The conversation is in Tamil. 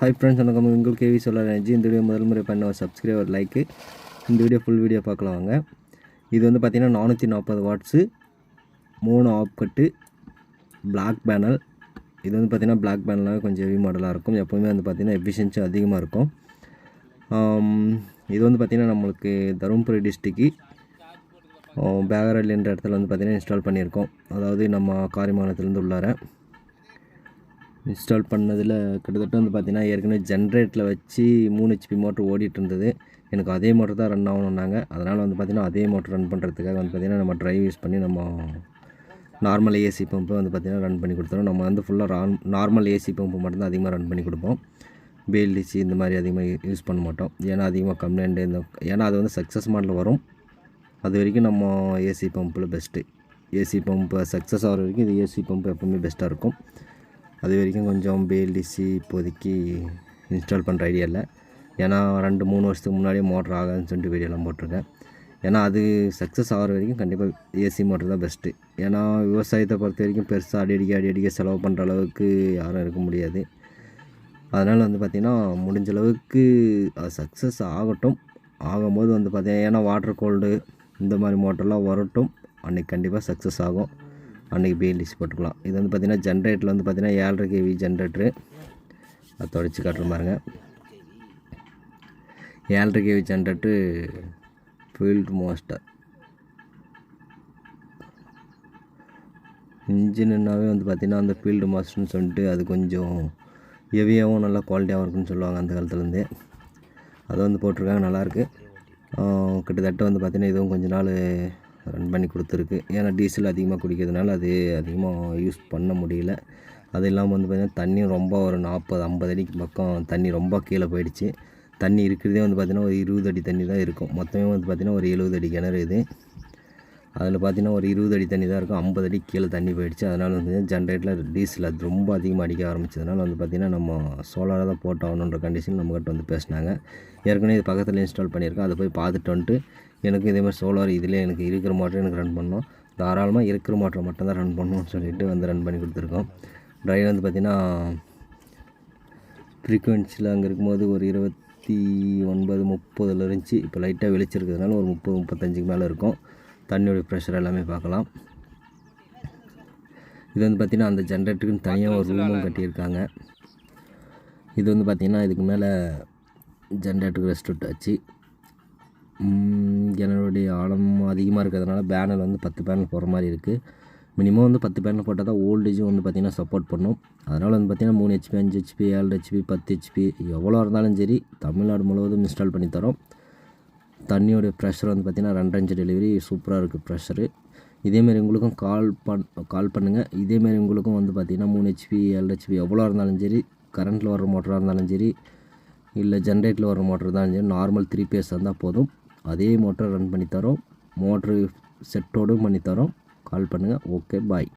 ஹாய் ஃப்ரெண்ட்ஸ், வணக்கம். உங்கள் கேவி சோலார் எனர்ஜி. இந்த வீடியோ முதல் முறை பண்ண ஒரு சப்ஸ்கிரைபர் லைக்கு. இந்த வீடியோ ஃபுல் வீடியோ பார்க்கலாம் வாங்க. இது வந்து பார்த்திங்கன்னா 440 வாட்ஸு 3 ஆப் கட்டு பிளாக் பேனல். இது வந்து பார்த்திங்கன்னா பிளாக் பேனலாக கொஞ்சம் ஹெவி மாடலாக இருக்கும். எப்போவுமே வந்து பார்த்திங்கன்னா எஃபிஷியன்சி அதிகமாக இருக்கும். இது வந்து பார்த்திங்கன்னா நம்மளுக்கு தருமபுரி டிஸ்ட்ரிக்கு பேகரல் என்ற இடத்துல வந்து பார்த்திங்கன்னா இன்ஸ்டால் பண்ணியிருக்கோம். அதாவது நம்ம காரிமானத்துலேருந்து உள்ளார இன்ஸ்டால் பண்ணதில் கிட்டத்தட்ட வந்து பார்த்திங்கன்னா ஏற்கனவே ஜென்ரேட்டில் வச்சு 3 HP மோட்ரு ஓடிட்டு இருந்தது. எனக்கு அதே மோட்டர் தான் ரன் ஆகணுன்னாங்க. அதனால் வந்து பார்த்திங்கன்னா அதே மோட்டர் ரன் பண்ணுறதுக்காக வந்து பார்த்திங்கன்னா நம்ம ட்ரைவ் யூஸ் பண்ணி நம்ம நார்மல் ஏசி பம்பை வந்து பார்த்திங்கன்னா ரன் பண்ணி கொடுத்துரும். நம்ம வந்து ஃபுல்லாக நார்மல் ஏசி பம்பு மட்டும்தான் அதிகமாக ரன் பண்ணி கொடுப்போம். பிஎல்டிசி இந்த மாதிரி அதிகமாக யூஸ் பண்ண மாட்டோம். ஏன்னா அதிகமாக கம்ப்ளைண்ட் ஏன்னா அது வந்து சக்ஸஸ் மாடலில் வரும். அது வரைக்கும் நம்ம ஏசி பம்பில் பெஸ்ட்டு. ஏசி பம்பு சக்ஸஸ் ஆகிற வரைக்கும் இது ஏசி பம்பு எப்போவுமே பெஸ்ட்டாக இருக்கும். அது வரைக்கும் கொஞ்சம் பிஎல்டிசி இப்போதைக்கு இன்ஸ்டால் பண்ணுற ஐடியா இல்லை. ஏன்னா 2-3 வருஷத்துக்கு முன்னாடியே மோட்ரு ஆகாதுன்னு சொல்லிட்டு வீடியோலாம் போட்டிருக்கேன். ஏன்னா அது சக்ஸஸ் ஆகிற வரைக்கும் கண்டிப்பாக ஏசி மோட்ரு தான் பெஸ்ட்டு. ஏன்னா விவசாயத்தை பொறுத்த வரைக்கும் பெருசாக அடி அடிக்க செலவு பண்ணுற அளவுக்கு யாரும் இருக்க முடியாது. அதனால் வந்து பார்த்திங்கன்னா முடிஞ்ச அளவுக்கு அது சக்ஸஸ் ஆகும்போது வந்து பார்த்திங்கன்னா ஏன்னா வாட்டர் கோல்டு இந்த மாதிரி மோட்டர்லாம் வரட்டும், அன்றைக்கி கண்டிப்பாக சக்ஸஸ் ஆகும். அன்றைக்கி பிஎல்டிசி போட்டுக்கலாம். இது வந்து பார்த்திங்கன்னா ஜென்ரேட்டில் வந்து பார்த்திங்கன்னா 7.5 kV ஜென்ரேட்ரு. அதை தொடச்சி காட்டுற பாருங்க. 7.5 kV ஜென்ரேட்ரு ஃபீல்டு மாஸ்டர். இன்ஜின்னாவே வந்து பார்த்திங்கன்னா அந்த ஃபீல்டு மாஸ்டர்னு சொல்லிட்டு அது கொஞ்சம் ஹெவியாகவும் நல்லா குவாலிட்டியாகவும் இருக்குன்னு சொல்லுவாங்க அந்த காலத்துலேருந்தே. அதை வந்து போட்டிருக்காங்க, நல்லாயிருக்கு. கிட்டத்தட்ட வந்து பார்த்திங்கன்னா இதுவும் கொஞ்ச நாள் ரன் பண்ணி கொடுத்துருக்கு. ஏன்னா டீசல் அதிகமாக குடிக்கிறதுனால அது அதிகமாக யூஸ் பண்ண முடியல. அது இல்லாமல் வந்து பார்த்திங்கன்னா தண்ணியும் ரொம்ப ஒரு 40-50 அடிக்கு பக்கம் தண்ணி ரொம்ப கீழே போயிடுச்சு. தண்ணி இருக்கிறதே வந்து பார்த்திங்கன்னா ஒரு 20 அடி தண்ணி தான் இருக்கும். மொத்தமே வந்து பார்த்திங்கன்னா ஒரு 70 அடி கிணறு இது. அதில் பார்த்திங்கன்னா ஒரு 20 அடி தண்ணி தான் இருக்கும். 50 அடி கீழே தண்ணி போயிடுச்சு. அதனால் வந்து ஜென்ரேட்டில் டீசல் அது ரொம்ப அதிகமாக அடிக்க ஆரம்பிச்சதுனால வந்து பார்த்திங்கன்னா நம்ம சோலாராக தான் போட்டாகணுன்ற கண்டிஷன் நம்மக்கிட்ட வந்து பேசினாங்க. ஏற்கனவே இது பக்கத்தில் இன்ஸ்டால் பண்ணியிருக்கேன். அதை போய் பார்த்துட்டு வந்துட்டு எனக்கு இதே மாதிரி சோலார் இதில் எனக்கு இருக்கிற மோட்டர் எனக்கு ரன் பண்ணணும், தாராளமாக இருக்கிற மோட்டரை மட்டும் தான் ரன் பண்ணணும்னு சொல்லிட்டு வந்து ரன் பண்ணி கொடுத்துருக்கோம். ட்ரைவ் வந்து பார்த்திங்கன்னா ஃப்ரீக்குவென்சியில் அங்கே இருக்கும்போது ஒரு 29-30 இருந்துச்சு. இப்போ லைட்டாக வெளிச்சிருக்கிறதுனால ஒரு 30-35 மேலே இருக்கும். தண்ணியோடைய ப்ரெஷர் எல்லாமே பார்க்கலாம். இது வந்து பார்த்திங்கன்னா அந்த ஜென்ரேட்டருக்குன்னு தனியாக ஒரு ரூமும் கட்டியிருக்காங்க. இது வந்து பார்த்திங்கன்னா இதுக்கு மேலே ஜென்ரேட்டருக்கு ரெஸ்ட் விட்டாச்சு. கிணறுடைய ஆழம் அதிகமாக இருக்கிறதுனால பேனல் வந்து 10 பேனல் போடுற மாதிரி இருக்குது. மினிமம் வந்து 10 பேனல் போட்டால் தான் ஓல்டேஜும் வந்து பார்த்திங்கன்னா சப்போர்ட் பண்ணும். அதனால் வந்து பார்த்திங்கன்னா 3 HP 5 HP 7 HP 10 HP எவ்வளோ இருந்தாலும் சரி தமிழ்நாடு முழுவதும் இன்ஸ்டால் பண்ணி தரோம். தண்ணியோடைய ப்ரெஷர் வந்து பார்த்திங்கன்னா 2 இன்ச் டெலிவரி சூப்பராக இருக்குது ப்ரெஷரு. இதேமாரி உங்களுக்கும் கால் பண்ணுங்கள். இதேமாரி உங்களுக்கும் வந்து பார்த்திங்கன்னா 3 HP 7 HP எவ்வளோ இருந்தாலும் சரி, கரண்ட்டில் வர மோட்டராக இருந்தாலும் சரி, இல்லை ஜென்ரேட்டில் வர மோட்டர் இருந்தாலும் சரி, நார்மல் 3 பேஸ் இருந்தால் போதும். அதே மோட்டர் ரன் பண்ணி தரோம். மோட்ரு செட்டோடும் பண்ணி தரோம். கால் பண்ணுங்கள். ஓகே, பாய்.